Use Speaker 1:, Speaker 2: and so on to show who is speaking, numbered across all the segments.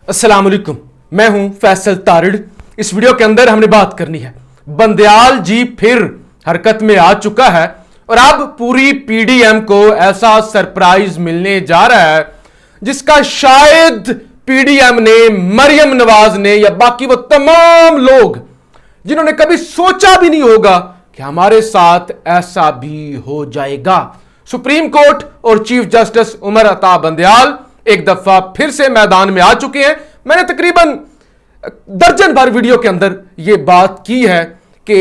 Speaker 1: अस्सलाम वालेकुम, मैं हूं फैसल तारिड़। इस वीडियो के अंदर हमने बात करनी है, बंदयाल जी फिर हरकत में आ चुका है और अब पूरी पीडीएम को ऐसा सरप्राइज मिलने जा रहा है जिसका शायद पीडीएम ने, मरियम नवाज ने या बाकी वो तमाम लोग जिन्होंने कभी सोचा भी नहीं होगा कि हमारे साथ ऐसा भी हो जाएगा। सुप्रीम कोर्ट और चीफ जस्टिस उमर अता बंदयाल एक दफा फिर से मैदान में आ चुके हैं। मैंने तकरीबन दर्जन बार वीडियो के अंदर यह बात की है कि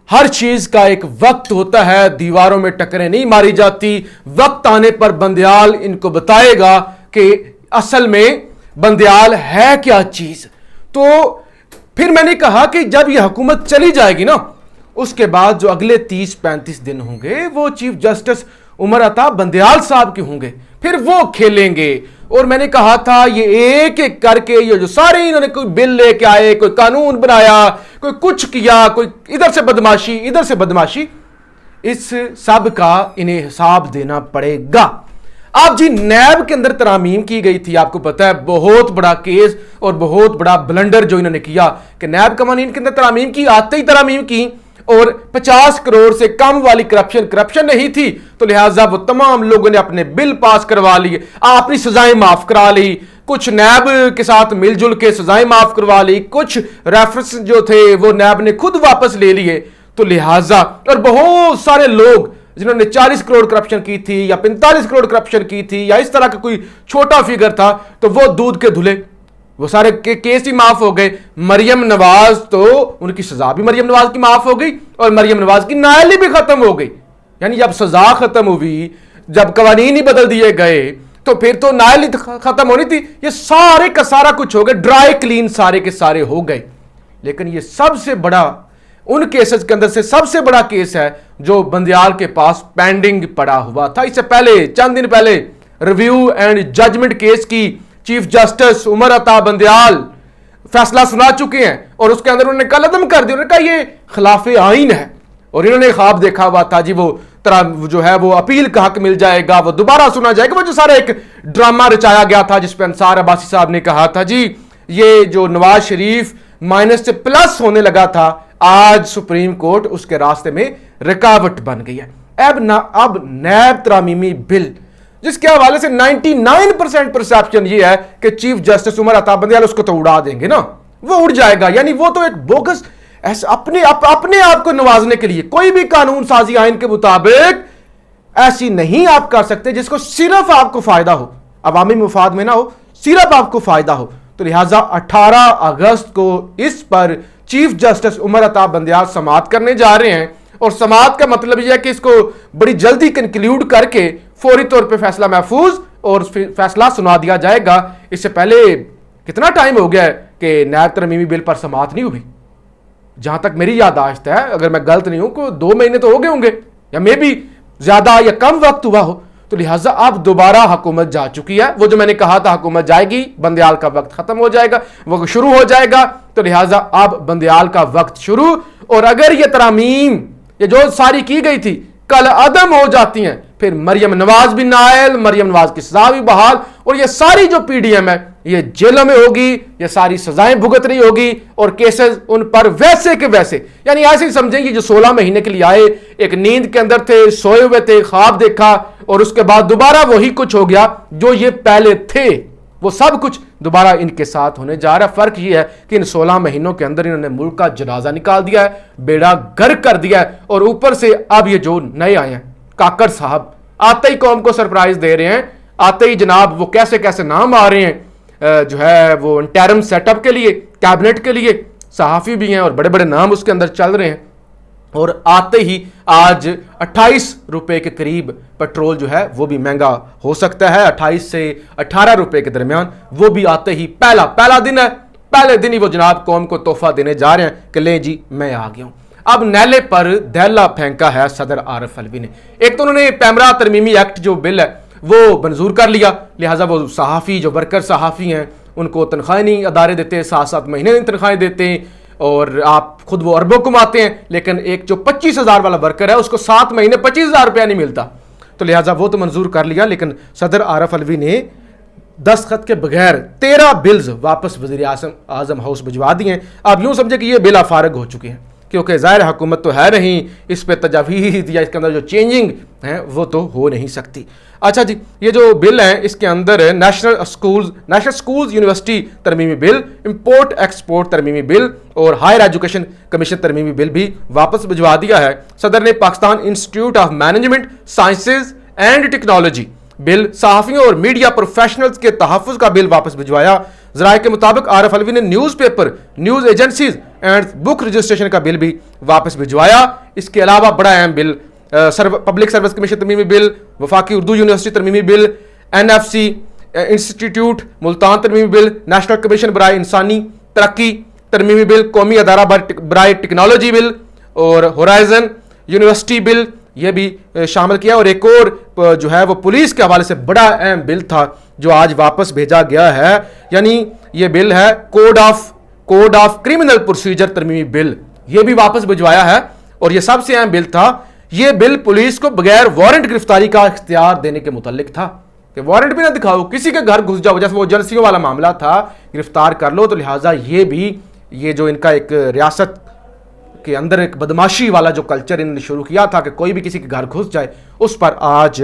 Speaker 1: हर चीज का एक वक्त होता है, दीवारों में टक्करें नहीं मारी जाती। वक्त आने पर बंदयाल इनको बताएगा कि असल में बंदयाल है क्या चीज। तो फिर मैंने कहा कि जब यह हुकूमत चली जाएगी ना, उसके बाद जो अगले 30-35 दिन होंगे वो चीफ जस्टिस उमर अता बंदयाल साहब के होंगे, फिर वो खेलेंगे। और मैंने कहा था ये एक एक करके ये जो सारे इन्होंने कोई बिल लेके आए, कोई कानून बनाया, कोई कुछ किया, कोई इधर से बदमाशी इधर से बदमाशी, इस सब का इन्हें हिसाब देना पड़ेगा। आप जी नैब के अंदर तरामीम की गई थी, आपको पता है बहुत बड़ा केस और बहुत बड़ा ब्लंडर जो इन्होंने किया कि नैब कवानीन के अंदर तरामीम की, आते ही तरामीम की और 50 करोड़ से कम वाली करप्शन नहीं थी, तो लिहाजा वो तमाम लोगों ने अपने बिल पास करवा लिए, अपनी सजाएं माफ करा ली, कुछ नैब के साथ मिलजुल के सजाएं माफ करवा ली, कुछ रेफरेंस जो थे वो नैब ने खुद वापस ले लिए। तो लिहाजा और बहुत सारे लोग जिन्होंने 40 करोड़ करप्शन की थी या 45 करोड़ करप्शन की थी या इस तरह का कोई छोटा फिगर था, तो वो दूध के धुले, वो सारे केस ही माफ हो गए। मरियम नवाज तो उनकी सजा भी मरियम नवाज की माफ हो गई और मरियम नवाज की नायली भी खत्म हो गई। यानी जब सजा खत्म हुई, जब कवानीन ही बदल दिए गए, तो फिर तो नायली खत्म होनी थी। ये सारे का सारा कुछ हो गया, ड्राई क्लीन सारे के सारे हो गए। लेकिन ये सबसे बड़ा उन केसेस के अंदर से सबसे बड़ा केस है जो बंदयाल के पास पेंडिंग पड़ा हुआ था। इससे पहले चंद दिन पहले रिव्यू एंड जजमेंट केस की चीफ जस्टिस उमर अता बंदयाल फैसला सुना चुके हैं और उसके अंदर उन्होंने कलअदम कर दिया। उन्होंने कहा ये खिलाफे आईन है और इन्होंने ख्वाब देखा हुआ था जी वो तरह जो है वो अपील का हक मिल जाएगा, वो दोबारा सुना जाएगा। वो जो सारा एक ड्रामा रचाया गया था जिसपे अंसार अब्बासी साहब ने कहा था जी ये जो नवाज शरीफ माइनस से प्लस होने लगा था, आज सुप्रीम कोर्ट उसके रास्ते में रुकावट बन गई है। अब नैब तरामीमी बिल जिसके हवाले से 99% परसेप्शन ये है कि चीफ जस्टिस उमर अता बंदयाल उसको तो उड़ा देंगे ना, वो उड़ जाएगा। यानी वो तो एक बोगस ऐसा अपने आप को नवाजने के लिए कोई भी कानून साजी आइन के मुताबिक ऐसी नहीं आप कर सकते जिसको सिर्फ आपको फायदा हो, अवामी मुफाद में ना हो, सिर्फ आपको फायदा हो। तो लिहाजा 18 अगस्त को इस पर चीफ जस्टिस उमर अता बंदयाल समाअत करने जा रहे हैं और समाअत का मतलब यह है कि इसको बड़ी जल्दी कंक्लूड करके फौरी तौर पे फैसला महफूज और फैसला सुना दिया जाएगा। इससे पहले कितना टाइम हो गया है कि नैब तरमीमी बिल पर समाअत नहीं हुई, जहां तक मेरी याददाश्त है, अगर मैं गलत नहीं हूं को 2 महीने तो हो गए होंगे या मे भी ज्यादा या कम वक्त हुआ हो। तो लिहाजा अब दोबारा हुकूमत जा चुकी है। वो जो मैंने कहा था हुकूमत जाएगी, बंदयाल का वक्त खत्म हो जाएगा, वो शुरू हो जाएगा। तो लिहाजा अब बंदयाल का वक्त शुरू। और अगर ये तरामीम ये जो सारी की गई थी कल अदम हो जाती हैं, फिर मरियम नवाज भी नायल, मरियम नवाज की सजा भी बहाल और ये सारी जो पीडीएम है ये जेलों में होगी, ये सारी सजाएं भुगत रही होगी और केसेस उन पर वैसे के वैसे, यानी ऐसे ही समझेंगे जो 16 महीने के लिए आए, एक नींद के अंदर थे, सोए हुए थे, ख्वाब देखा और उसके बाद दोबारा वही कुछ हो गया जो ये पहले थे, वो सब कुछ दोबारा इनके साथ होने जा रहा है। फर्क ये है कि इन 16 महीनों के अंदर इन्होंने मुल्क का जनाजा निकाल दिया है, बेड़ा गर्क कर दिया है और ऊपर से अब ये जो नए आए हैं काकड़ साहब आते ही कौम को सरप्राइज दे रहे हैं, आते ही जनाब वो कैसे कैसे नाम आ रहे हैं जो है वो इंटरिम सेटअप के लिए, कैबिनेट के लिए, सहाफी भी हैं और बड़े बड़े नाम उसके अंदर चल रहे हैं। और आते ही आज 28 रुपए के करीब पेट्रोल जो है वो भी महंगा हो सकता है, 28 से 18 रुपए के दरमियान, वो भी आते ही पहला दिन है, पहले दिन ही वो जनाब कौम को तोहफा देने जा रहे हैं कि ले जी मैं आ गया हूं। अब नैले पर दैला फेंका है सदर आरिफ अलवी ने। एक तो उन्होंने पैमरा तरमीमी एक्ट जो बिल है वो मंजूर कर लिया, लिहाजा वो सहाफ़ी जो वर्कर सहाफ़ी हैं उनको तनख्वाहें नहीं अदारे देते, 7-7 महीने की तनख्वाहें देते हैं और आप खुद वो अरबों कमाते हैं, लेकिन एक जो 25,000 वाला वर्कर है उसको 7 महीने 25,000 रुपया नहीं मिलता। तो लिहाजा वो तो मंजूर कर लिया, लेकिन सदर आरिफ अलवी ने दस्तखत के बगैर 13 बिल्स वापस वज़ीर आज़म हाउस भिजवा दिए हैं। आप यूँ समझे कि ये बिल फारग हो चुके हैं, क्योंकि ज़ाहिर हुकूमत तो है नहीं, इस पर तजावीज़ या इसके अंदर जो चेंजिंग है वो तो हो नहीं सकती। अच्छा जी, ये जो बिल है इसके अंदर नेशनल स्कूल्स यूनिवर्सिटी तरमीमी बिल, इंपोर्ट एक्सपोर्ट तरमीमी बिल और हायर एजुकेशन कमीशन तरमीमी बिल भी वापस भिजवा दिया है। सदर ने Pakistan institute of management sciences and technology bill, सहाफ़ियों और मीडिया प्रोफेशनल्स के तहफ़्फ़ुज़ का बिल वापस भिजवाया। ज़राए के मुताबिक आरफ अलवी ने newspaper, news agencies and book registration का बिल भी वापस भिजवाया। इसके अलावा बड़ा अहम बिल पब्लिक सर्विस कमीशन तरमीमी बिल, वफाकी उर्दू यूनिवर्सिटी तरमीमी बिल, NFC इंस्टीट्यूट मुल्तान तरमीमी बिल, नेशनल कमीशन बराए इंसानी तरक्की तरमीमी बिल, कौमी अदारा बराए टेक्नोलॉजी बिल और होराइजन यूनिवर्सिटी बिल ये भी शामिल किया। और एक और जो है वो पुलिस के हवाले से बड़ा अहम बिल था जो आज वापस भेजा गया है, यानी ये बिल है कोड ऑफ क्रिमिनल प्रोसीजर तरमीमी बिल, ये भी वापस भिजवाया है। और ये सबसे अहम बिल था, ये बिल पुलिस को बगैर वारंट गिरफ्तारी का इख्तियार देने के मुतल्लिक था कि वारंट भी ना दिखाओ, किसी के घर घुस जाओ, जैसे वो एजेंसियों वाला मामला था, गिरफ्तार कर लो। तो लिहाजा ये जो इनका एक रियासत के अंदर एक बदमाशी वाला जो कल्चर इन्होंने शुरू किया था कि कोई भी किसी के घर घुस जाए, उस पर आज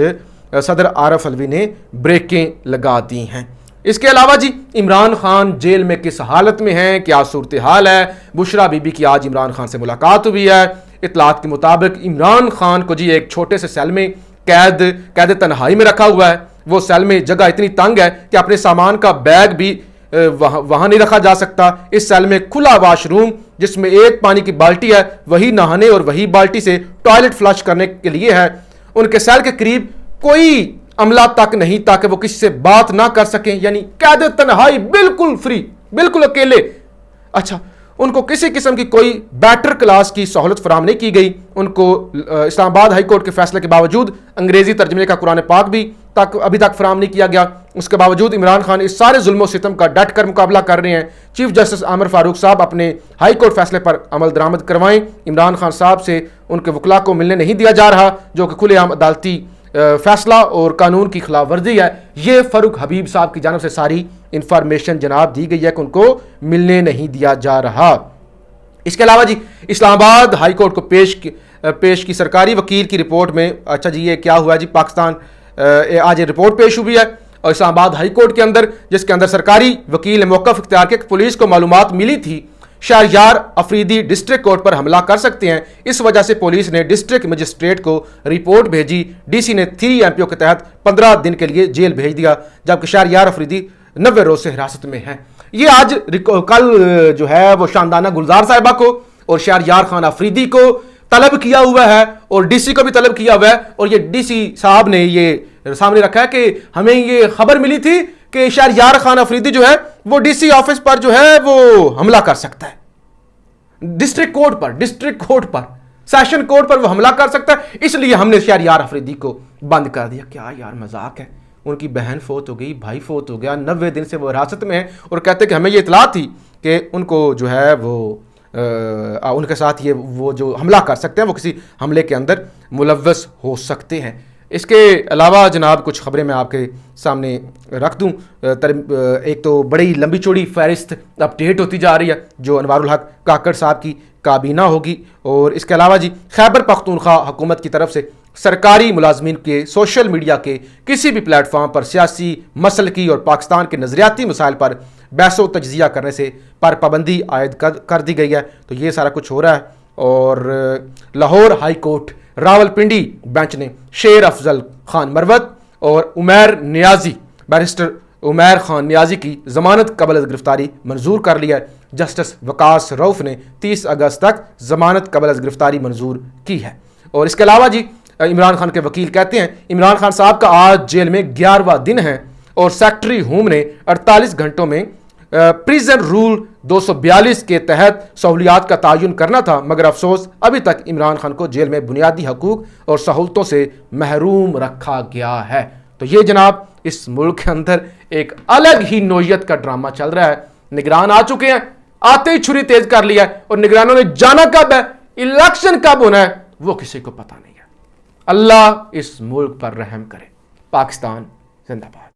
Speaker 1: सदर आरफ अलवी ने ब्रेकें लगा दी हैं। इसके अलावा जी, इमरान खान जेल में किस हालत में हैं, क्या सूरत हाल है। बुशरा बीबी की आज इमरान खान से मुलाकात हुई है। इतलात के मुताबिक इमरान खान को जी एक छोटे से सेल में कैद तन्हाई में रखा हुआ है। वो सेल में जगह इतनी तंग है कि अपने सामान का बैग भी वहां नहीं रखा जा सकता। इस सेल में खुला वाशरूम जिसमें एक पानी की बाल्टी है, वही नहाने और वही बाल्टी से टॉयलेट फ्लश करने के लिए है। उनके सेल के करीब कोई अमला तक नहीं ताकि वो किसी से बात ना कर सकें, यानी कैद तन्हाई, बिल्कुल फ्री, बिल्कुल अकेले। अच्छा, उनको किसी किस्म की कोई बेटर क्लास की सहूलत फराम नहीं की गई। उनको इस्लामाबाद हाई कोर्ट के फैसले के बावजूद अंग्रेजी तर्जमे का कुरान पाक भी अभी तक फराम नहीं किया गया। उसके बावजूद इमरान खान इस सारे जुल्म और सितम का डट कर मुकाबला कर रहे हैं। चीफ जस्टिस आमिर फारूक साहब अपने हाई कोर्ट फैसले पर अमल दरामद करवाएं। इमरान खान साहब से उनके वकला को मिलने नहीं दिया जा रहा, जो कि खुलेआम अदालती फैसला और कानून की खिलाफ वर्जी है। ये फरूक हबीब साहब की जानब से सारी इंफॉर्मेशन जनाब दी गई है कि उनको मिलने नहीं दिया जा रहा। इसके अलावा जी, इस्लामाबाद हाई कोर्ट को पेश की सरकारी वकील की रिपोर्ट में, अच्छा जी ये क्या हुआ जी, पाकिस्तान आज ये रिपोर्ट पेश हुई है और इस्लामाबाद हाई कोर्ट के अंदर, जिसके अंदर सरकारी वकील ने मौक़िफ़ इख्तियार किया कि पुलिस को मालूमात मिली थी शहरयार अफरीदी डिस्ट्रिक्ट कोर्ट पर हमला कर सकते हैं। इस वजह से पुलिस ने डिस्ट्रिक्ट मजिस्ट्रेट को रिपोर्ट भेजी। डीसी ने 3 MPO के तहत 15 दिन के लिए जेल भेज दिया, जबकि शहरयार अफरीदी 90 रोज से हिरासत में है। ये आज कल जो है वो शानदाना गुलजार साहिबा को और शहरयार खान अफरीदी को तलब किया हुआ है और डीसी को भी तलब किया हुआ है। और ये डीसी साहब ने ये सामने रखा है कि हमें ये खबर मिली थी कि शहरयार खान अफरीदी जो है वो डीसी ऑफिस पर जो है वो हमला कर सकता है, डिस्ट्रिक्ट कोर्ट पर सेशन कोर्ट पर वो हमला कर सकता है, इसलिए हमने शहरयार अफरीदी को बंद कर दिया। क्या यार मजाक है। उनकी बहन फोत हो गई, भाई फोत हो गया, 90 दिन से वो हिरासत में है और कहते कि हमें ये इतला थी कि उनको जो है वो उनके साथ ये वो जो हमला कर सकते हैं, वो किसी हमले के अंदर मुलव्वस हो सकते हैं। इसके अलावा जनाब कुछ खबरें मैं आपके सामने रख दूं। एक तो बड़ी लंबी चौड़ी फहरिस्त अपडेट होती जा रही है जो अनवारुल हक काकड़ साहब की काबीना होगी। और इसके अलावा जी, खैबर पख्तूनख्वा हुकूमत की तरफ से सरकारी मुलाजमीन के सोशल मीडिया के किसी भी प्लेटफॉर्म पर सियासी मसलकी और पाकिस्तान के नज़रियाती मसाइल पर बहस व तज्जिया करने से पर पाबंदी आयद कर दी गई है। तो ये सारा कुछ हो रहा है। और Lahore high court Rawalpindi bench ने शेर अफजल खान मरवत और बैरिस्टर उमैर खान नियाजी की जमानत कबल गिरफ्तारी मंजूर कर लिया है। जस्टिस वकास रऊफ ने 30 अगस्त तक जमानत कबल गिरफ्तारी मंजूर की है। और इसके अलावा जी, इमरान खान के वकील कहते हैं इमरान खान साहब का आज जेल में 11वां दिन है और सेक्रेटरी होम ने 48 घंटों में प्रिजन रूल 242 के तहत सहूलियात का तयन करना था, मगर अफसोस अभी तक इमरान खान को जेल में बुनियादी हकूक और सहूलतों से महरूम रखा गया है। तो ये जनाब इस मुल्क के अंदर एक अलग ही नोयत का ड्रामा चल रहा है। निगरान आ चुके हैं, आते ही छुरी तेज कर लिया है और निगरानों ने जाना कब है, इलेक्शन कब होना है, वो किसी को पता नहीं है। अल्लाह इस मुल्क पर रहम करे। पाकिस्तान जिंदाबाद।